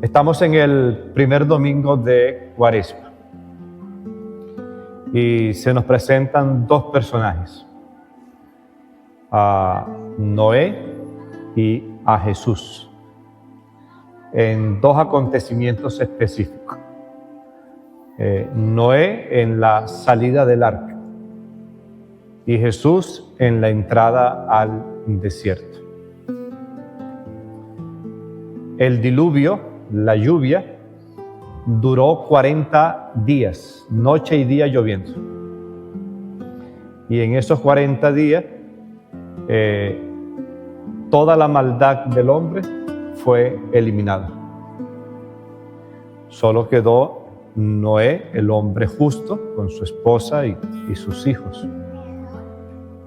Estamos en el primer domingo de Cuaresma y se nos presentan dos personajes, a Noé y a Jesús, en dos acontecimientos específicos. Noé en la salida del arca y Jesús en la entrada al desierto. El diluvio, la lluvia, duró 40 días, noche y día lloviendo. Y en esos 40 días, toda la maldad del hombre fue eliminada. Solo quedó Noé, el hombre justo, con su esposa y sus hijos.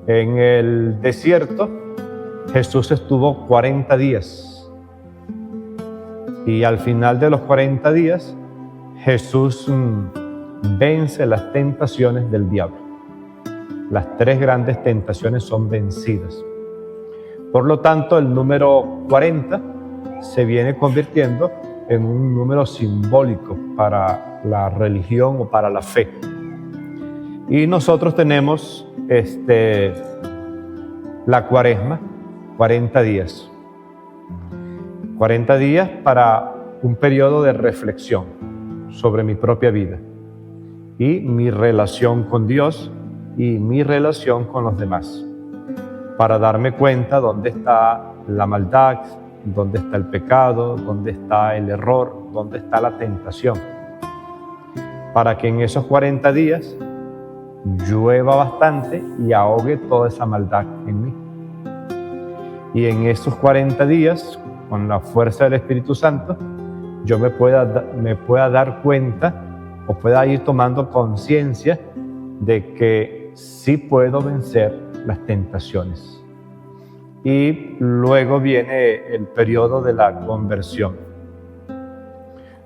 En el desierto, Jesús estuvo 40 días. Y al final de los 40 días, Jesús vence las tentaciones del diablo. Las tres grandes tentaciones son vencidas. Por lo tanto, el número 40 se viene convirtiendo en un número simbólico para la religión o para la fe. Y nosotros tenemos la Cuaresma, 40 días. 40 días para un periodo de reflexión sobre mi propia vida y mi relación con Dios y mi relación con los demás, para darme cuenta dónde está la maldad, dónde está el pecado, dónde está el error, dónde está la tentación, para que en esos 40 días llueva bastante y ahogue toda esa maldad en mí. Y en esos 40 días, con la fuerza del Espíritu Santo, yo me pueda dar cuenta o pueda ir tomando conciencia de que sí puedo vencer las tentaciones. Y luego viene el periodo de la conversión.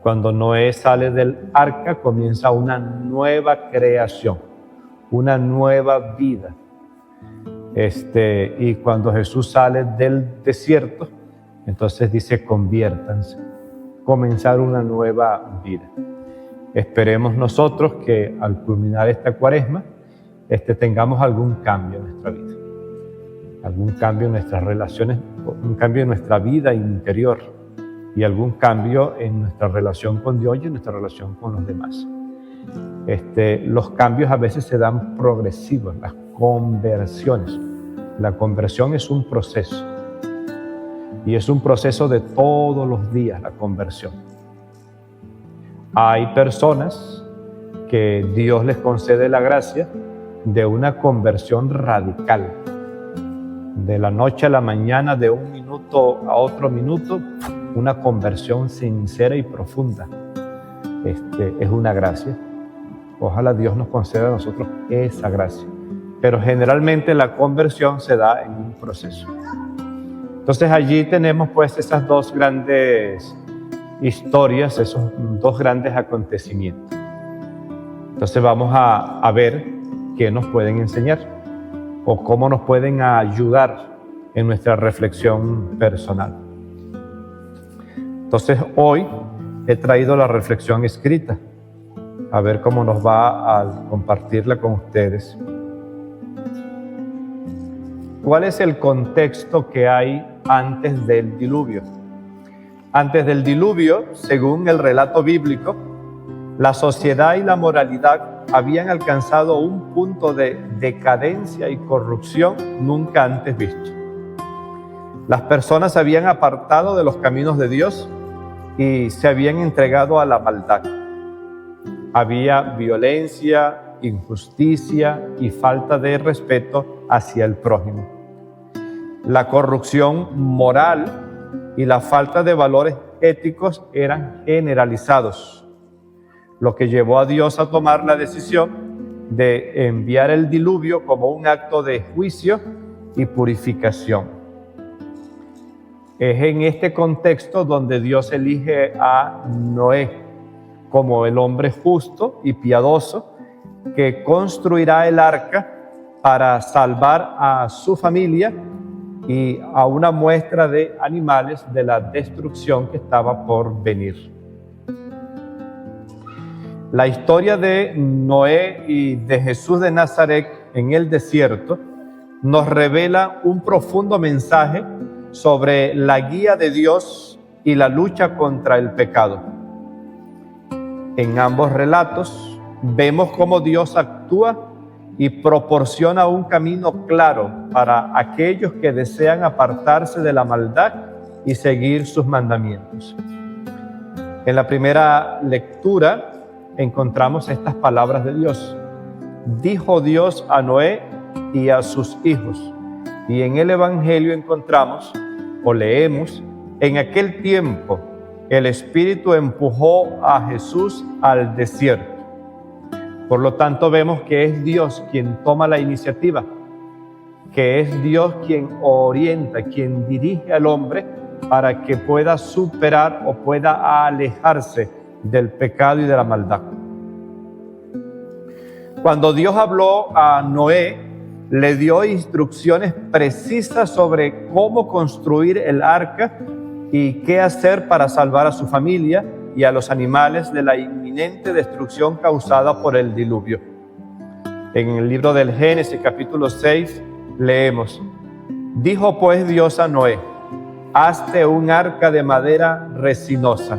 Cuando Noé sale del arca, comienza una nueva creación, una nueva vida. Y cuando Jesús sale del desierto, entonces dice: conviértanse, comenzar una nueva vida. Esperemos nosotros que al culminar esta Cuaresma, tengamos algún cambio en nuestra vida, algún cambio en nuestras relaciones, un cambio en nuestra vida interior y algún cambio en nuestra relación con Dios y en nuestra relación con los demás. Los cambios a veces se dan progresivos, las conversiones. La conversión es un proceso. Y es un proceso de todos los días, la conversión. Hay personas que Dios les concede la gracia de una conversión radical. De la noche a la mañana, de un minuto a otro minuto, una conversión sincera y profunda. Es una gracia. Ojalá Dios nos conceda a nosotros esa gracia. Pero generalmente la conversión se da en un proceso. Entonces allí tenemos pues esas dos grandes historias, esos dos grandes acontecimientos. Entonces vamos a ver qué nos pueden enseñar o cómo nos pueden ayudar en nuestra reflexión personal. Entonces hoy he traído la reflexión escrita, a ver cómo nos va a compartirla con ustedes. ¿Cuál es el contexto que hay antes del diluvio? Antes del diluvio, según el relato bíblico, la sociedad y la moralidad habían alcanzado un punto de decadencia y corrupción nunca antes visto. Las personas se habían apartado de los caminos de Dios y se habían entregado a la maldad. Había violencia, injusticia y falta de respeto hacia el prójimo. La corrupción moral y la falta de valores éticos eran generalizados, lo que llevó a Dios a tomar la decisión de enviar el diluvio como un acto de juicio y purificación. Es en este contexto donde Dios elige a Noé como el hombre justo y piadoso que construirá el arca para salvar a su familia y a una muestra de animales de la destrucción que estaba por venir. La historia de Noé y de Jesús de Nazaret en el desierto nos revela un profundo mensaje sobre la guía de Dios y la lucha contra el pecado. En ambos relatos vemos cómo Dios actúa y proporciona un camino claro para aquellos que desean apartarse de la maldad y seguir sus mandamientos. En la primera lectura encontramos estas palabras de Dios. Dijo Dios a Noé y a sus hijos. Y en el Evangelio encontramos o leemos: en aquel tiempo el Espíritu empujó a Jesús al desierto. Por lo tanto, vemos que es Dios quien toma la iniciativa, que es Dios quien orienta, quien dirige al hombre para que pueda superar o pueda alejarse del pecado y de la maldad. Cuando Dios habló a Noé, le dio instrucciones precisas sobre cómo construir el arca y qué hacer para salvar a su familia y a los animales de la inminente destrucción causada por el diluvio. En el libro del Génesis, capítulo 6, leemos: dijo pues Dios a Noé: hazte un arca de madera resinosa.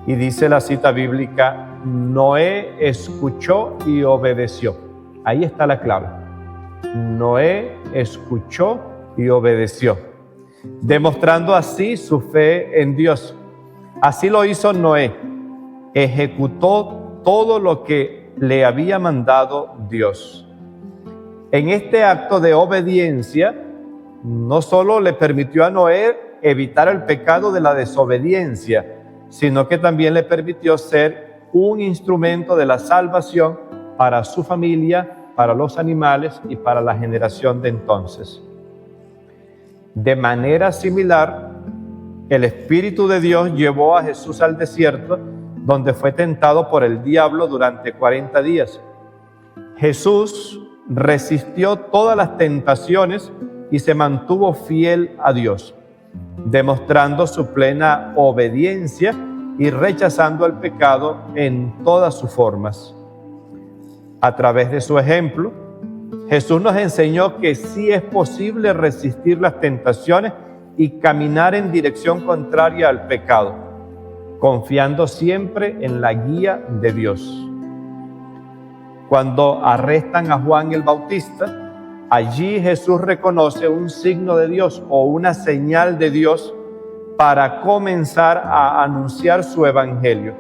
Y dice la cita bíblica: Noé escuchó y obedeció. Ahí está la clave. Noé escuchó y obedeció, demostrando así su fe en Dios. Así lo hizo Noé. Ejecutó todo lo que le había mandado Dios. En este acto de obediencia, no solo le permitió a Noé evitar el pecado de la desobediencia, sino que también le permitió ser un instrumento de la salvación para su familia, para los animales y para la generación de entonces. De manera similar, el Espíritu de Dios llevó a Jesús al desierto, donde fue tentado por el diablo durante 40 días. Jesús resistió todas las tentaciones y se mantuvo fiel a Dios, demostrando su plena obediencia y rechazando el pecado en todas sus formas. A través de su ejemplo, Jesús nos enseñó que sí es posible resistir las tentaciones y caminar en dirección contraria al pecado, confiando siempre en la guía de Dios. Cuando arrestan a Juan el Bautista, allí Jesús reconoce un signo de Dios o una señal de Dios para comenzar a anunciar su evangelio.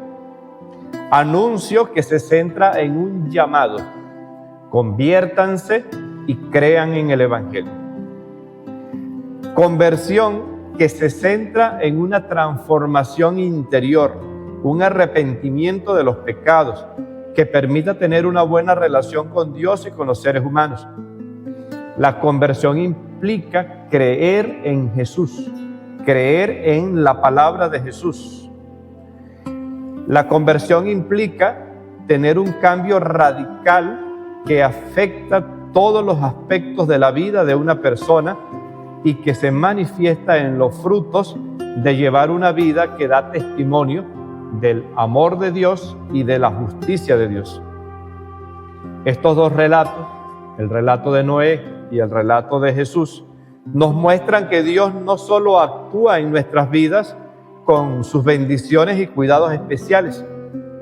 Anuncio que se centra en un llamado: conviértanse y crean en el evangelio. Conversión que se centra en una transformación interior, un arrepentimiento de los pecados que permita tener una buena relación con Dios y con los seres humanos. La conversión implica creer en Jesús, creer en la palabra de Jesús. La conversión implica tener un cambio radical que afecta todos los aspectos de la vida de una persona y que se manifiesta en los frutos de llevar una vida que da testimonio del amor de Dios y de la justicia de Dios. Estos dos relatos, el relato de Noé y el relato de Jesús, nos muestran que Dios no solo actúa en nuestras vidas con sus bendiciones y cuidados especiales,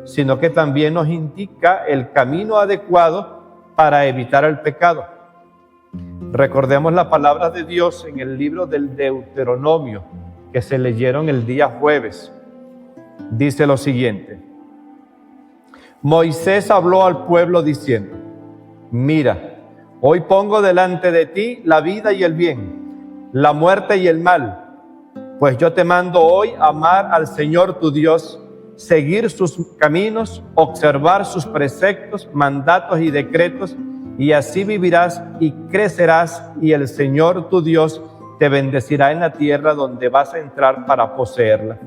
sino que también nos indica el camino adecuado para evitar el pecado. Recordemos las palabras de Dios en el libro del Deuteronomio, que se leyeron el día jueves. Dice lo siguiente: Moisés habló al pueblo diciendo: mira, hoy pongo delante de ti la vida y el bien, la muerte y el mal, pues yo te mando hoy amar al Señor tu Dios, seguir sus caminos, observar sus preceptos, mandatos y decretos, y así vivirás y crecerás, y el Señor tu Dios te bendecirá en la tierra donde vas a entrar para poseerla.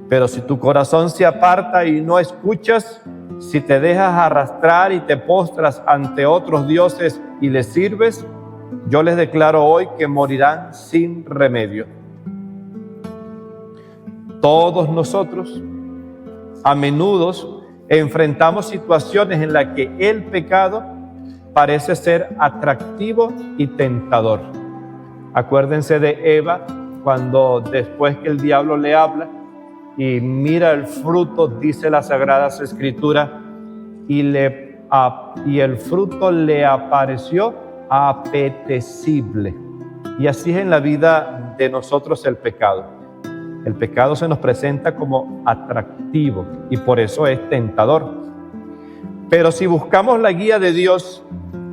Pero si tu corazón se aparta y no escuchas, si te dejas arrastrar y te postras ante otros dioses y les sirves, yo les declaro hoy que morirán sin remedio. Todos nosotros a menudo enfrentamos situaciones en las que el pecado parece ser atractivo y tentador. Acuérdense de Eva, cuando después que el diablo le habla y mira el fruto, dice las Sagradas Escrituras, y el fruto le apareció apetecible. Y así es en la vida de nosotros el pecado. El pecado se nos presenta como atractivo y por eso es tentador. Pero si buscamos la guía de Dios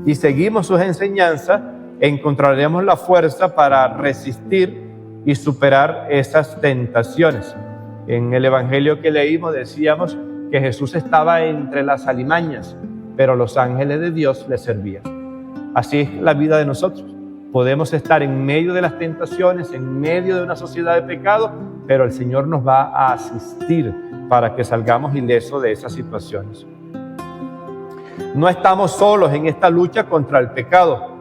y seguimos sus enseñanzas, encontraremos la fuerza para resistir y superar esas tentaciones. En el Evangelio que leímos decíamos que Jesús estaba entre las alimañas, pero los ángeles de Dios le servían. Así es la vida de nosotros. Podemos estar en medio de las tentaciones, en medio de una sociedad de pecado, pero el Señor nos va a asistir para que salgamos ilesos de esas situaciones. No estamos solos en esta lucha contra el pecado.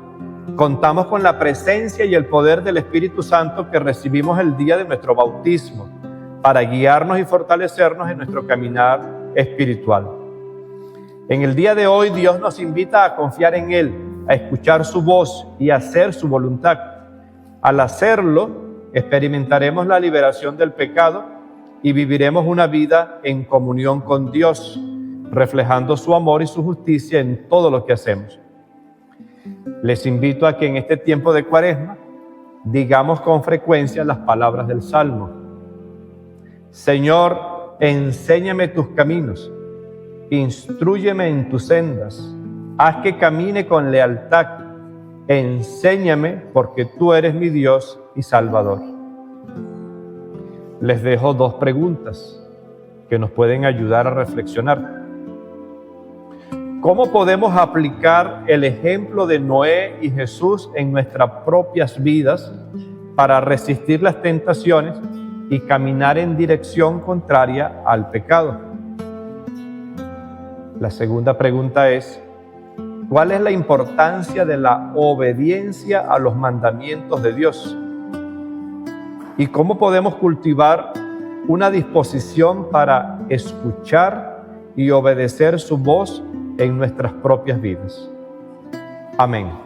Contamos con la presencia y el poder del Espíritu Santo que recibimos el día de nuestro bautismo para guiarnos y fortalecernos en nuestro caminar espiritual. En el día de hoy, Dios nos invita a confiar en Él, a escuchar su voz y a hacer su voluntad. Al hacerlo, experimentaremos la liberación del pecado y viviremos una vida en comunión con Dios, reflejando su amor y su justicia en todo lo que hacemos. Les invito a que en este tiempo de Cuaresma digamos con frecuencia las palabras del Salmo. Señor, enséñame tus caminos, instrúyeme en tus sendas, haz que camine con lealtad, enséñame porque tú eres mi Dios y Salvador. Les dejo dos preguntas que nos pueden ayudar a reflexionar. ¿Cómo podemos aplicar el ejemplo de Noé y Jesús en nuestras propias vidas para resistir las tentaciones y caminar en dirección contraria al pecado? La segunda pregunta es, ¿cuál es la importancia de la obediencia a los mandamientos de Dios? ¿Y cómo podemos cultivar una disposición para escuchar y obedecer su voz en nuestras propias vidas? Amén.